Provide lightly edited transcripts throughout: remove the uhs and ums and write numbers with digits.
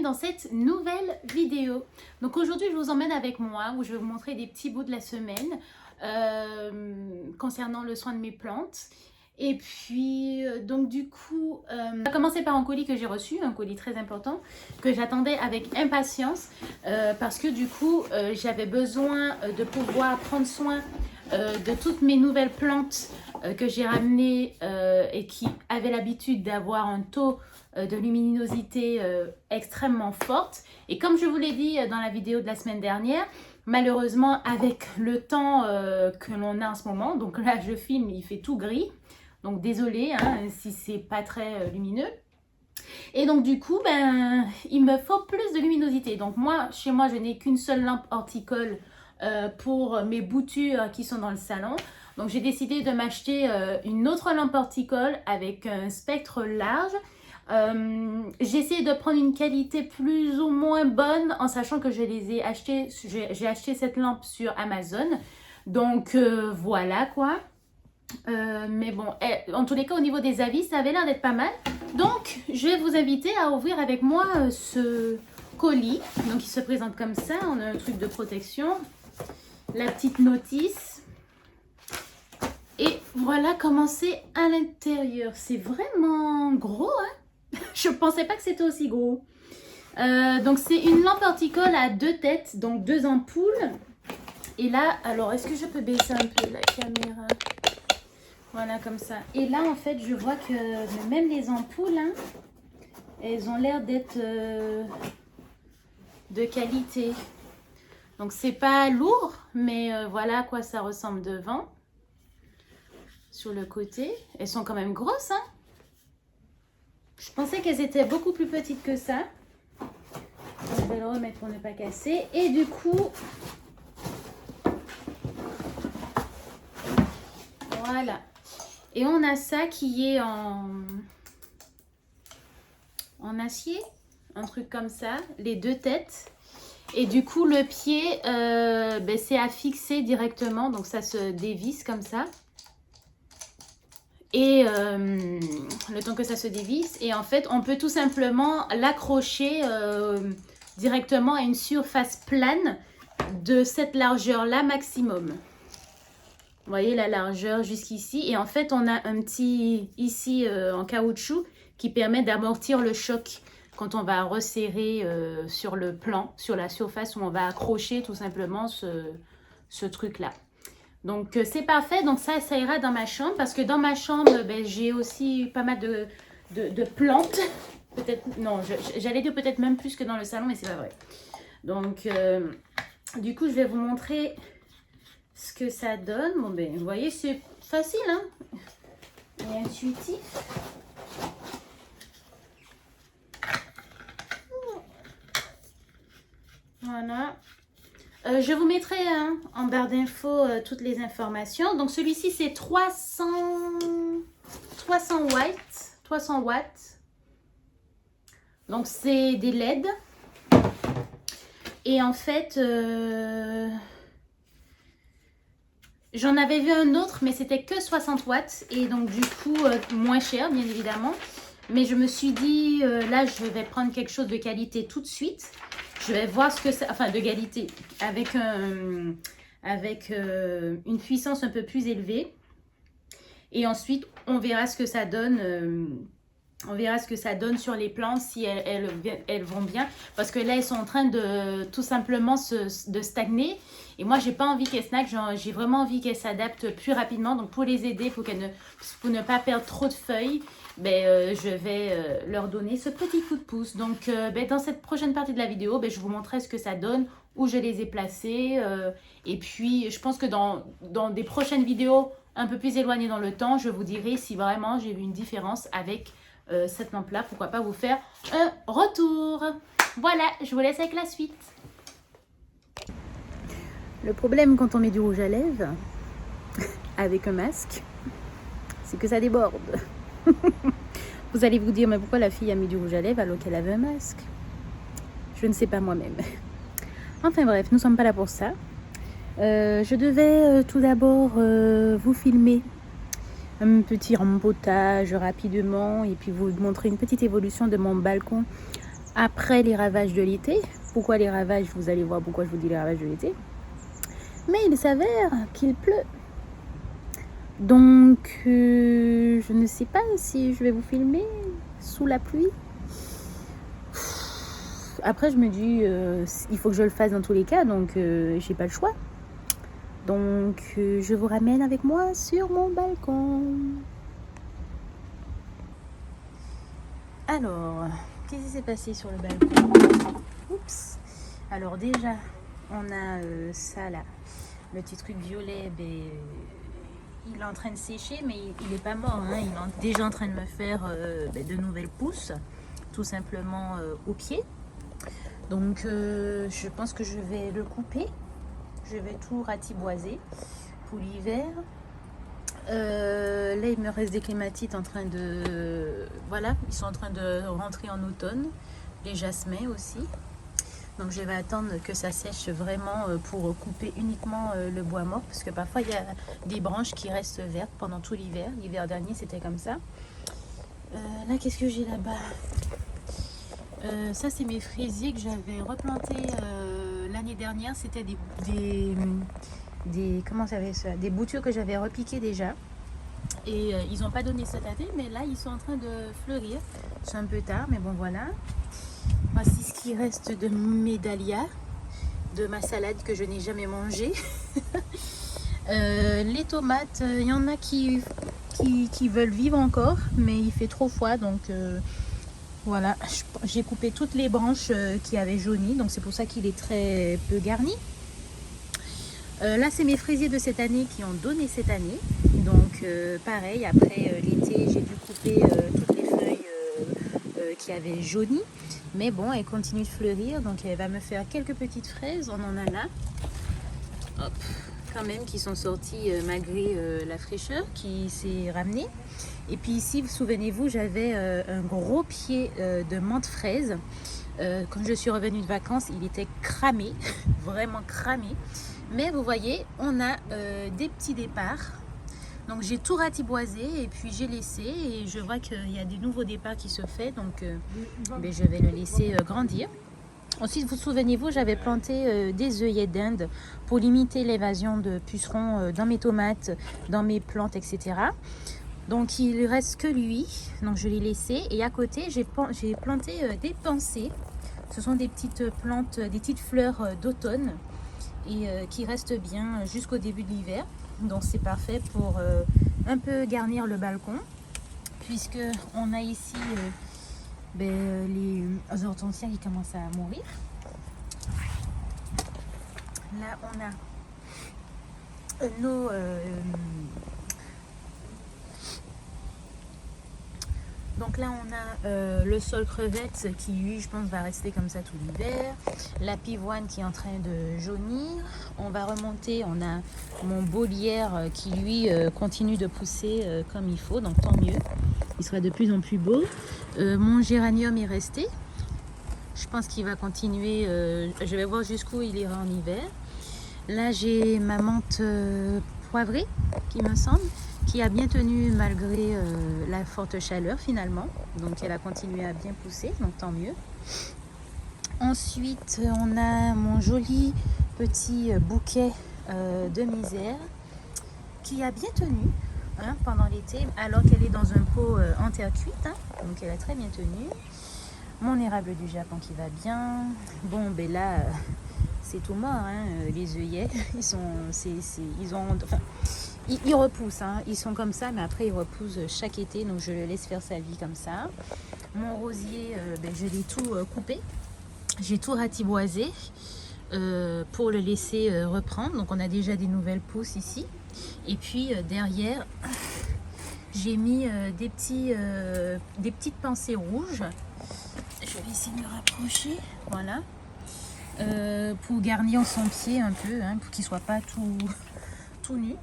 dans cette nouvelle vidéo. Donc aujourd'hui je vous emmène avec moi où je vais vous montrer des petits bouts de la semaine concernant le soin de mes plantes. Et puis donc du coup on va commencer par un colis que j'ai reçu, un colis très important que j'attendais avec impatience parce que du coup j'avais besoin de pouvoir prendre soin de toutes mes nouvelles plantes que j'ai ramenées et qui avaient l'habitude d'avoir un taux de luminosité extrêmement forte. Et comme je vous l'ai dit dans la vidéo de la semaine dernière, malheureusement avec le temps que l'on a en ce moment, donc là je filme, il fait tout gris, donc désolé hein, si c'est pas très lumineux. Et donc du coup il me faut plus de luminosité. Donc moi, chez moi, je n'ai qu'une seule lampe horticole pour mes boutures qui sont dans le salon. Donc j'ai décidé de m'acheter une autre lampe horticole avec un spectre large. J'ai essayé de prendre une qualité plus ou moins bonne en sachant que je les ai achetés, j'ai acheté cette lampe sur Amazon. Donc voilà quoi. Mais bon, en tous les cas au niveau des avis ça avait l'air d'être pas mal. Donc je vais vous inviter à ouvrir avec moi ce colis. Donc il se présente comme ça, on a un truc de protection, la petite notice. Et voilà comment c'est à l'intérieur. C'est vraiment gros hein. Je pensais pas que c'était aussi gros. Donc c'est une lampe horticole à deux têtes, donc deux ampoules. Et là, alors est-ce que je peux baisser un peu la caméra? Voilà comme ça. Et là en fait je vois que même les ampoules, hein, elles ont l'air d'être de qualité. Donc c'est pas lourd, mais voilà à quoi ça ressemble devant. Sur le côté, elles sont quand même grosses hein. Je pensais qu'elles étaient beaucoup plus petites que ça. Je vais le remettre pour ne pas casser. Et du coup, voilà. Et on a ça qui est en acier, un truc comme ça, les deux têtes. Et du coup, le pied, c'est à fixer directement, donc ça se dévisse comme ça. Et le temps que ça se dévisse, et en fait on peut tout simplement l'accrocher directement à une surface plane de cette largeur là maximum. Vous voyez la largeur jusqu'ici, et en fait on a un petit ici en caoutchouc qui permet d'amortir le choc quand on va resserrer sur le plan, sur la surface où on va accrocher tout simplement ce truc là. Donc c'est parfait, donc ça ira dans ma chambre parce que dans ma chambre j'ai aussi pas mal de plantes. Peut-être, non, j'allais dire peut-être même plus que dans le salon, mais c'est pas vrai. Donc du coup je vais vous montrer ce que ça donne. Bon vous voyez c'est facile hein, et intuitif. Voilà. Je vous mettrai en barre d'infos toutes les informations. Donc celui-ci c'est 300 watts. Donc c'est des LED. Et en fait, j'en avais vu un autre, mais c'était que 60 watts. Et donc du coup, moins cher bien évidemment. Mais je me suis dit, là je vais prendre quelque chose de qualité tout de suite. Je vais voir ce que c'est, enfin de qualité, avec une puissance un peu plus élevée. Et ensuite, on verra ce que ça donne. On verra ce que ça donne sur les plantes, si elles vont bien. Parce que là, elles sont en train de tout simplement de stagner. Et moi, j'ai pas envie qu'elles stagnent. J'ai vraiment envie qu'elles s'adaptent plus rapidement. Donc, pour les aider, pour ne pas perdre trop de feuilles, je vais leur donner ce petit coup de pouce. Donc, dans cette prochaine partie de la vidéo, je vous montrerai ce que ça donne, où je les ai placées. Et puis, je pense que dans des prochaines vidéos un peu plus éloignées dans le temps, je vous dirai si vraiment j'ai vu une différence avec cette lampe là. Pourquoi pas vous faire un retour. Voilà, je vous laisse avec la suite. Le problème quand on met du rouge à lèvres avec un masque, c'est que ça déborde. Vous allez vous dire, mais pourquoi la fille a mis du rouge à lèvres alors qu'elle avait un masque? Je ne sais pas moi-même. Enfin bref, nous ne sommes pas là pour ça. Je devais tout d'abord vous filmer un petit rempotage rapidement et puis vous montrer une petite évolution de mon balcon après les ravages de l'été. Pourquoi les ravages? Vous allez voir pourquoi je vous dis les ravages de l'été. Mais il s'avère qu'il pleut. Donc, je ne sais pas si je vais vous filmer sous la pluie. Après, je me dis, il faut que je le fasse dans tous les cas, donc j'ai pas le choix. Donc, je vous ramène avec moi sur mon balcon. Alors, qu'est-ce qui s'est passé sur le balcon? Oups. Alors déjà, on a ça là, le petit truc violet, il est en train de sécher, mais il n'est pas mort, hein. Il est déjà en train de me faire de nouvelles pousses, tout simplement au pied. Donc je pense que je vais le couper, je vais tout ratiboiser pour l'hiver. Là il me reste des clématites en train de... Voilà, ils sont en train de rentrer en automne, les jasmins aussi. Donc je vais attendre que ça sèche vraiment pour couper uniquement le bois mort, parce que parfois il y a des branches qui restent vertes pendant tout l'hiver. L'hiver dernier c'était comme ça. Là qu'est-ce que j'ai là-bas? Ça c'est mes fraisiers que j'avais replantés l'année dernière. C'était comment ça s'appelle ça, des boutures que j'avais repiquées déjà. Et ils n'ont pas donné cette année, mais là ils sont en train de fleurir. C'est un peu tard, mais bon voilà. Voici ce qui reste de mes dahlias, de ma salade que je n'ai jamais mangée. Les tomates, il y en a qui veulent vivre encore, mais il fait trop froid, donc voilà. J'ai coupé toutes les branches qui avaient jauni, donc c'est pour ça qu'il est très peu garni. Là, c'est mes fraisiers de cette année qui ont donné cette année. Donc, pareil, après l'été, j'ai dû couper toutes les feuilles qui avaient jauni. Mais bon, elle continue de fleurir. Donc, elle va me faire quelques petites fraises. On en a là. Hop, quand même, qui sont sorties malgré la fraîcheur qui s'est ramenée. Et puis ici, souvenez-vous, j'avais un gros pied de menthe fraise. Quand je suis revenue de vacances, il était cramé, vraiment cramé. Mais vous voyez, on a des petits départs. Donc j'ai tout ratiboisé et puis j'ai laissé. Et je vois qu'il y a des nouveaux départs qui se font. Donc je vais le laisser grandir. Ensuite, vous souvenez-vous, j'avais planté des œillets d'Inde pour limiter l'évasion de pucerons dans mes tomates, dans mes plantes, etc. Donc il ne reste que lui. Donc je l'ai laissé. Et à côté, j'ai planté des pensées. Ce sont des petites plantes, des petites fleurs d'automne. Et qui reste bien jusqu'au début de l'hiver. Donc c'est parfait pour un peu garnir le balcon, puisque on a ici les hortensias qui commencent à mourir. Là on a nos donc là on a le sol crevette qui lui je pense va rester comme ça tout l'hiver. La pivoine qui est en train de jaunir. On va remonter, on a mon beau lierre qui lui continue de pousser comme il faut, donc tant mieux. Il sera de plus en plus beau. Mon géranium est resté. Je pense qu'il va continuer, je vais voir jusqu'où il ira en hiver. Là j'ai ma menthe poivrée qui me semble, qui a bien tenu malgré la forte chaleur finalement. Donc elle a continué à bien pousser, donc tant mieux. Ensuite, on a mon joli petit bouquet de misère qui a bien tenu pendant l'été, alors qu'elle est dans un pot en terre cuite. Donc elle a très bien tenu. Mon érable du Japon qui va bien. Bon, ben là, c'est tout mort. Les œillets, ils repoussent, ils sont comme ça, mais après ils repoussent chaque été, donc je le laisse faire sa vie comme ça. Mon rosier, je l'ai tout coupé, j'ai tout ratiboisé pour le laisser reprendre. Donc on a déjà des nouvelles pousses ici. Et puis derrière, j'ai mis des petites pensées rouges. Je vais essayer de me rapprocher, voilà, pour garnir son pied un peu, pour qu'il soit pas tout nu.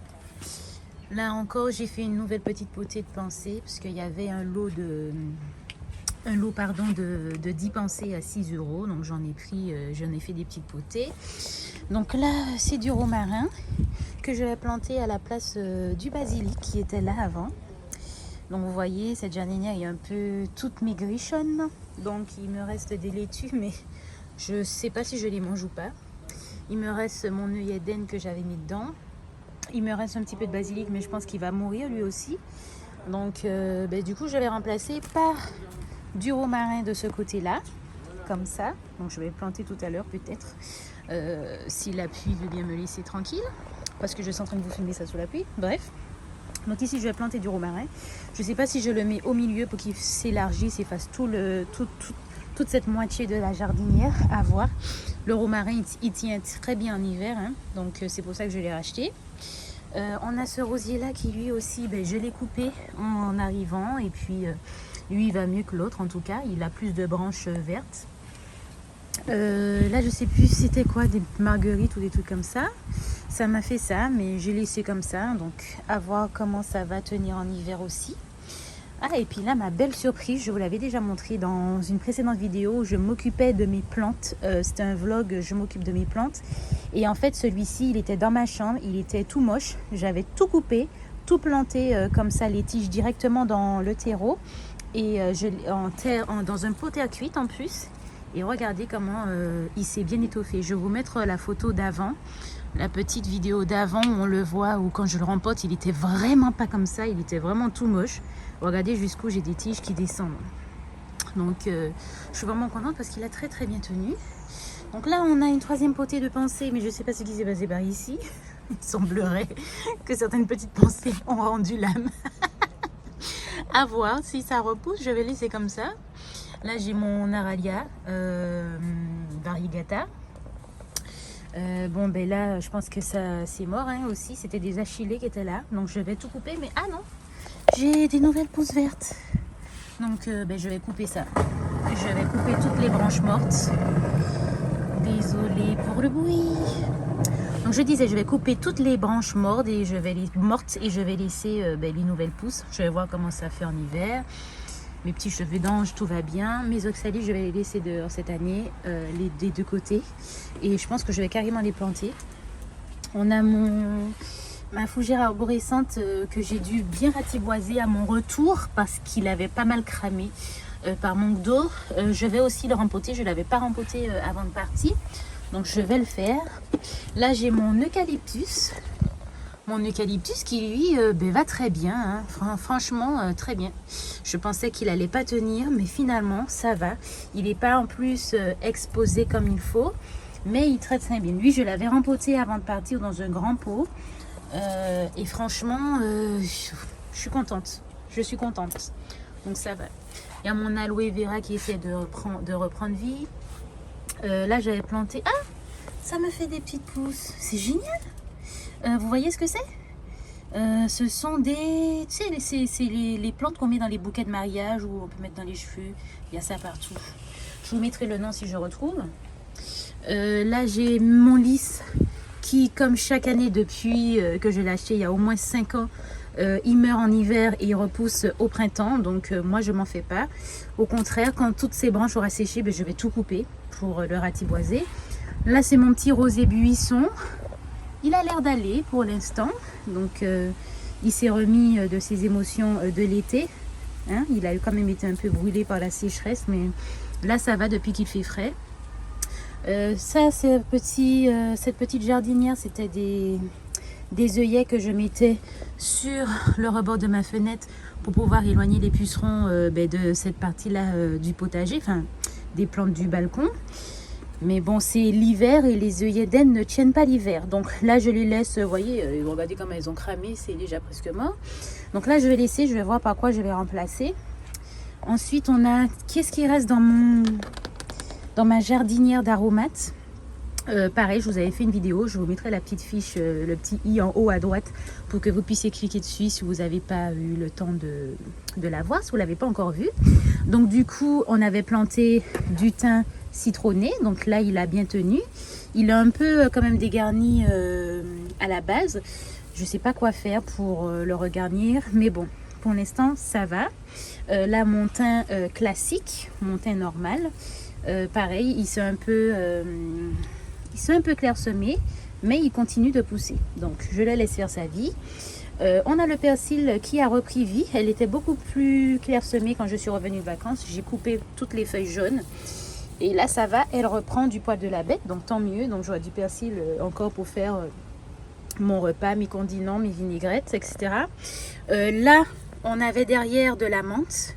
Là encore, j'ai fait une nouvelle petite potée de pensées parce qu'il y avait un lot de 10 pensées à 6 €. Donc j'en ai fait des petites potées. Donc là, c'est du romarin que je vais planter à la place du basilic qui était là avant. Donc vous voyez, cette jardinière est un peu toute maigrichonne. Donc il me reste des laitues, mais je sais pas si je les mange ou pas. Il me reste mon œillet d'aine que j'avais mis dedans. Il me reste un petit peu de basilic, mais je pense qu'il va mourir lui aussi. Donc du coup je vais remplacer par du romarin de ce côté-là, comme ça. Donc je vais le planter tout à l'heure peut-être, si la pluie veut bien me laisser tranquille, parce que je suis en train de vous filmer ça sous la pluie. Bref. Donc ici je vais planter du romarin. Je ne sais pas si je le mets au milieu pour qu'il s'élargisse et fasse toute cette moitié de la jardinière, à voir. Le romarin il tient très bien en hiver, hein, donc c'est pour ça que je l'ai racheté. On a ce rosier là qui lui aussi, je l'ai coupé en arrivant, et puis lui il va mieux que l'autre, en tout cas il a plus de branches vertes. Là je sais plus c'était quoi, des marguerites ou des trucs comme ça. Ça m'a fait ça, mais j'ai laissé comme ça, donc à voir comment ça va tenir en hiver aussi. Ah, et puis là ma belle surprise, je vous l'avais déjà montré dans une précédente vidéo où je m'occupais de mes plantes. C'était un vlog, je m'occupe de mes plantes. Et en fait celui-ci il était dans ma chambre, il était tout moche. J'avais tout coupé, tout planté comme ça, les tiges directement dans le terreau. Et dans un pot terre cuite en plus. Et regardez comment il s'est bien étoffé. Je vais vous mettre la photo d'avant, la petite vidéo d'avant où on le voit, où quand je le rempote, il était vraiment pas comme ça, il était vraiment tout moche. Regardez jusqu'où j'ai des tiges qui descendent. Donc je suis vraiment contente parce qu'il a très très bien tenu. Donc là on a une troisième potée de pensée, mais je sais pas ce qui s'est passé par ici. Il semblerait que certaines petites pensées ont rendu l'âme. À voir, si ça repousse, je vais laisser comme ça. Là j'ai mon Aralia variegata. Là je pense que ça c'est mort, hein, aussi. C'était des achillées qui étaient là. Donc je vais tout couper. Mais ah non, j'ai des nouvelles pousses vertes. Donc je vais couper ça. Je vais couper toutes les branches mortes. Désolée pour le bruit. Donc je disais, je vais couper toutes les branches mortes et je vais laisser les nouvelles pousses. Je vais voir comment ça fait en hiver. Mes petits cheveux d'ange, tout va bien. Mes oxalis, je vais les laisser dehors cette année, des deux côtés. Et je pense que je vais carrément les planter. On a ma fougère arborescente que j'ai dû bien ratiboiser à mon retour parce qu'il avait pas mal cramé par manque d'eau. Je vais aussi le rempoter. Je ne l'avais pas rempoté avant de partir. Donc je vais le faire. Là, j'ai mon eucalyptus. Mon eucalyptus qui lui va très bien, hein. Franchement très bien. Je pensais qu'il allait pas tenir, mais finalement ça va. Il n'est pas en plus exposé comme il faut, mais il traite très bien. Lui je l'avais rempoté avant de partir dans un grand pot et franchement je suis contente. Je suis contente. Donc ça va. Il y a mon aloe vera qui essaie de reprendre vie. Là j'avais planté. Ah, ça me fait des petites pousses. C'est génial. Vous voyez ce que c'est? Ce sont des... Tu sais, c'est les plantes qu'on met dans les bouquets de mariage ou on peut mettre dans les cheveux. Il y a ça partout. Je vous mettrai le nom si je retrouve. Là, j'ai mon lys qui, comme chaque année depuis que je l'ai acheté il y a au moins 5 ans, il meurt en hiver et il repousse au printemps. Donc, moi, je m'en fais pas. Au contraire, quand toutes ces branches auront séché, je vais tout couper pour le ratiboiser. Là, c'est mon petit rosé buisson. Il a l'air d'aller pour l'instant, donc il s'est remis de ses émotions de l'été. Hein, il a quand même été un peu brûlé par la sécheresse, mais là ça va depuis qu'il fait frais. Ça, cette petite jardinière, c'était des œillets que je mettais sur le rebord de ma fenêtre pour pouvoir éloigner les pucerons de cette partie-là du potager, enfin des plantes du balcon. Mais bon, c'est l'hiver et les œillets d'aine ne tiennent pas l'hiver. Donc là, je les laisse, vous voyez, regardez comment elles ont cramé, c'est déjà presque mort. Donc là, je vais laisser, je vais voir par quoi je vais remplacer. Ensuite, on a, qu'est-ce qui reste dans ma jardinière d'aromates. Pareil, je vous avais fait une vidéo, je vous mettrai la petite fiche, le petit i en haut à droite pour que vous puissiez cliquer dessus si vous n'avez pas eu le temps de la voir, si vous ne l'avez pas encore vu. Donc du coup, on avait planté du thym citronné, donc là il a bien tenu. Il a un peu quand même dégarni à la base. Je sais pas quoi faire pour le regarnir, mais bon, pour l'instant ça va. Là mon thym classique, mon thym normal, pareil, il s'est un peu clairsemé, mais il continue de pousser. Donc je le laisse faire sa vie. On a le persil qui a repris vie. Elle était beaucoup plus clairsemée quand je suis revenue de vacances. J'ai coupé toutes les feuilles jaunes. Et là, ça va. Elle reprend du poil de la bête. Donc, tant mieux. Donc, j'aurai du persil encore pour faire mon repas, mes condiments, mes vinaigrettes, etc. Là, on avait derrière de la menthe.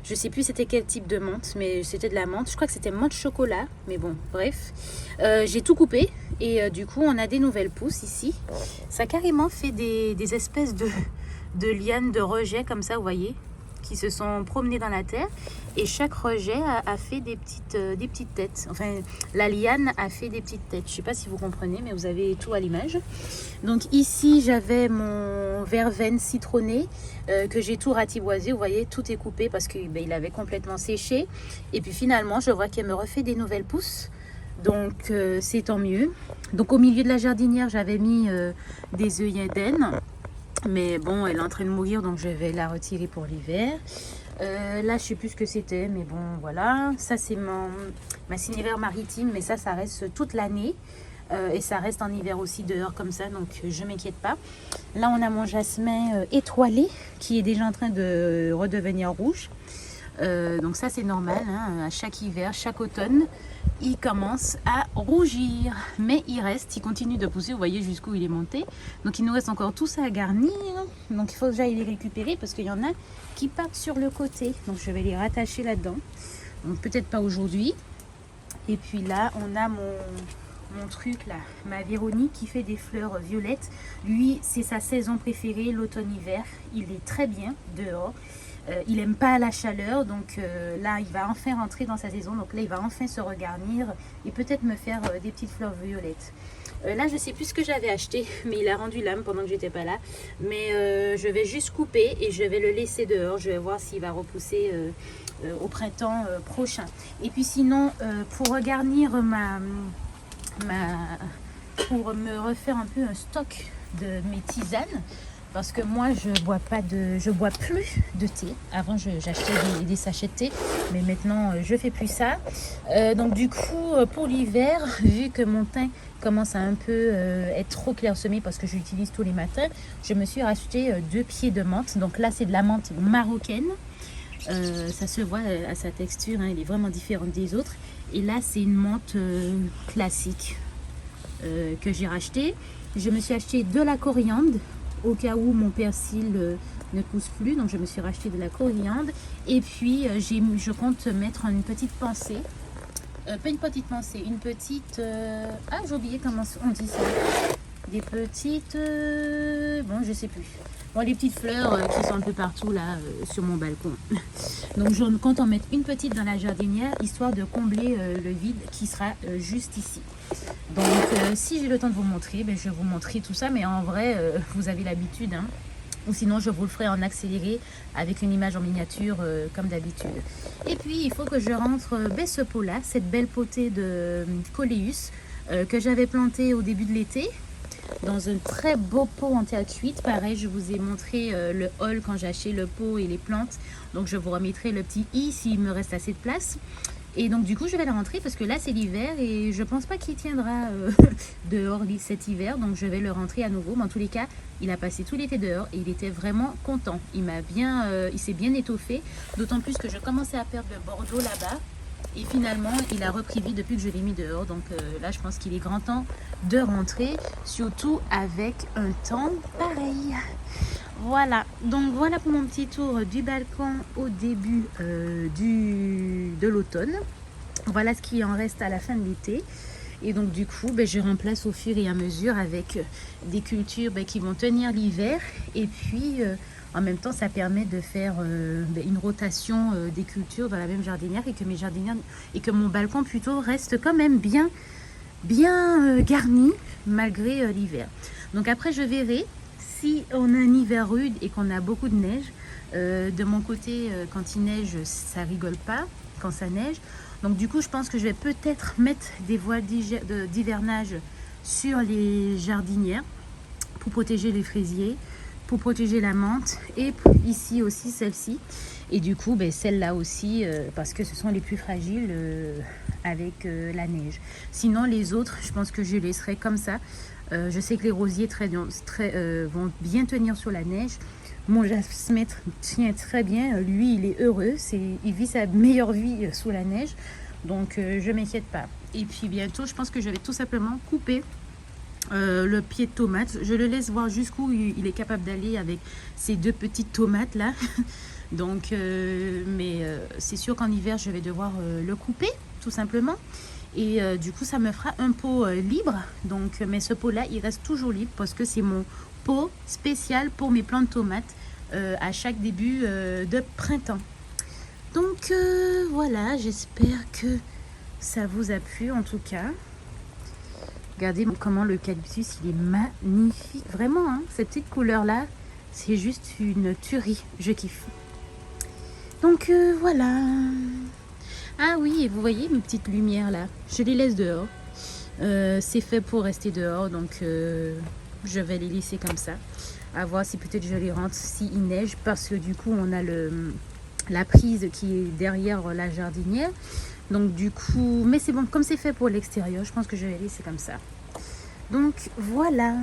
Je sais plus c'était quel type de menthe, mais c'était de la menthe. Je crois que c'était menthe chocolat. Mais bon, bref. J'ai tout coupé. Et du coup, on a des nouvelles pousses ici. Ça a carrément fait des espèces de lianes, de rejets comme ça, vous voyez, qui se sont promenés dans la terre. Et chaque rejet a fait des petites têtes. Enfin, la liane a fait des petites têtes. Je ne sais pas si vous comprenez, mais vous avez tout à l'image. Donc ici, j'avais mon verveine citronné que j'ai tout ratiboisé. Vous voyez, tout est coupé parce qu'il avait complètement séché. Et puis finalement, je vois qu'elle me refait des nouvelles pousses. Donc c'est tant mieux. Donc au milieu de la jardinière, j'avais mis des œillets d'aine. Mais bon, elle est en train de mourir, donc je vais la retirer pour l'hiver. Là, je sais plus ce que c'était, mais bon, voilà. Ça, c'est ma cinéraire maritime, mais ça reste toute l'année. Et ça reste en hiver aussi dehors comme ça, donc je m'inquiète pas. Là, on a mon jasmin étoilé qui est déjà en train de redevenir rouge. Donc ça, c'est normal, hein. À chaque hiver, chaque automne, il commence à rougir. Mais il reste, il continue de pousser, vous voyez jusqu'où il est monté. Donc il nous reste encore tout ça à garnir. Donc il faut que j'aille les récupérer parce qu'il y en a qui partent sur le côté. Donc je vais les rattacher là-dedans. Donc peut-être pas aujourd'hui. Et puis là, on a mon truc là, ma Véronique qui fait des fleurs violettes. Lui, c'est sa saison préférée, l'automne-hiver. Il est très bien dehors. Il n'aime pas la chaleur, donc là il va enfin rentrer dans sa saison, donc là il va enfin se regarnir et peut-être me faire des petites fleurs violettes. Là je sais plus ce que j'avais acheté, mais il a rendu l'âme pendant que j'étais pas là, mais je vais juste couper et je vais le laisser dehors. Je vais voir s'il va repousser au printemps prochain. Et puis sinon pour regarnir pour me refaire un peu un stock de mes tisanes, parce que moi je bois plus de thé. Avant j'achetais des sachets de thé, mais maintenant je fais plus ça. Donc du coup pour l'hiver, vu que mon teint commence à un peu être trop clairsemé parce que je l'utilise tous les matins, je me suis racheté 2 pieds de menthe. Donc là c'est de la menthe marocaine. Ça se voit à sa texture, hein, elle est vraiment différente des autres. Et là c'est une menthe classique que j'ai racheté. Je me suis acheté de la coriandre au cas où mon persil ne pousse plus, donc je me suis racheté de la coriandre. Et puis je compte mettre une petite pensée, pas une petite pensée, une petite ah j'ai oublié comment on dit ça, des petites bon je sais plus, bon les petites fleurs qui sont un peu partout là sur mon balcon. Donc je compte en mettre une petite dans la jardinière histoire de combler le vide qui sera juste ici. Donc si j'ai le temps de vous montrer, je vais vous montrer tout ça, mais en vrai vous avez l'habitude, hein. Ou sinon je vous le ferai en accéléré avec une image en miniature comme d'habitude. Et puis il faut que je rentre ce pot là, cette belle potée de coléus que j'avais planté au début de l'été dans un très beau pot en terre cuite. Pareil, je vous ai montré le haul quand j'ai acheté le pot et les plantes, donc je vous remettrai le petit i s'il me reste assez de place. Et donc du coup je vais la rentrer parce que là c'est l'hiver et je pense pas qu'il tiendra dehors cet hiver, donc je vais le rentrer à nouveau. Mais en tous les cas il a passé tout l'été dehors et il était vraiment content. Il s'est bien étoffé, d'autant plus que je commençais à perdre le bordeaux là-bas et finalement il a repris vie depuis que je l'ai mis dehors. Donc là je pense qu'il est grand temps de rentrer, surtout avec un temps pareil. Voilà, donc voilà pour mon petit tour du balcon au début de l'automne. Voilà ce qui en reste à la fin de l'été. Et donc du coup, je remplace au fur et à mesure avec des cultures qui vont tenir l'hiver. Et puis en même temps, ça permet de faire une rotation des cultures dans la même jardinière et que mon balcon plutôt reste quand même bien garni malgré l'hiver. Donc après, je verrai. Si on a un hiver rude et qu'on a beaucoup de neige, de mon côté, quand il neige, ça rigole pas quand ça neige. Donc du coup, je pense que je vais peut-être mettre des voiles d'hivernage sur les jardinières pour protéger les fraisiers, pour protéger la menthe. Et ici aussi, celle-ci. Et du coup, ben, celle-là aussi, parce que ce sont les plus fragiles avec la neige. Sinon, les autres, je pense que je les laisserai comme ça. Je sais que les rosiers vont bien tenir sur la neige. Mon jasmin tient très bien. Lui, il est heureux. Il vit sa meilleure vie sous la neige. Donc, je ne m'inquiète pas. Et puis, bientôt, je pense que je vais tout simplement couper le pied de tomate. Je le laisse voir jusqu'où il est capable d'aller avec ces 2 petites tomates là. Donc, c'est sûr qu'en hiver, je vais devoir le couper, tout simplement. Et du coup, ça me fera un pot libre. Donc, mais ce pot-là, il reste toujours libre parce que c'est mon pot spécial pour mes plants de tomates à chaque début de printemps. Donc, voilà, j'espère que ça vous a plu en tout cas. Regardez comment l'eucalyptus, il est magnifique. Vraiment, hein, cette petite couleur-là, c'est juste une tuerie. Je kiffe. Donc, voilà. Ah oui, et vous voyez mes petites lumières là, je les laisse dehors. C'est fait pour rester dehors, donc je vais les laisser comme ça. À voir si peut-être je les rentre s'il neige, parce que du coup on a la prise qui est derrière la jardinière. Donc du coup, mais c'est bon, comme c'est fait pour l'extérieur, je pense que je vais les laisser comme ça. Donc voilà.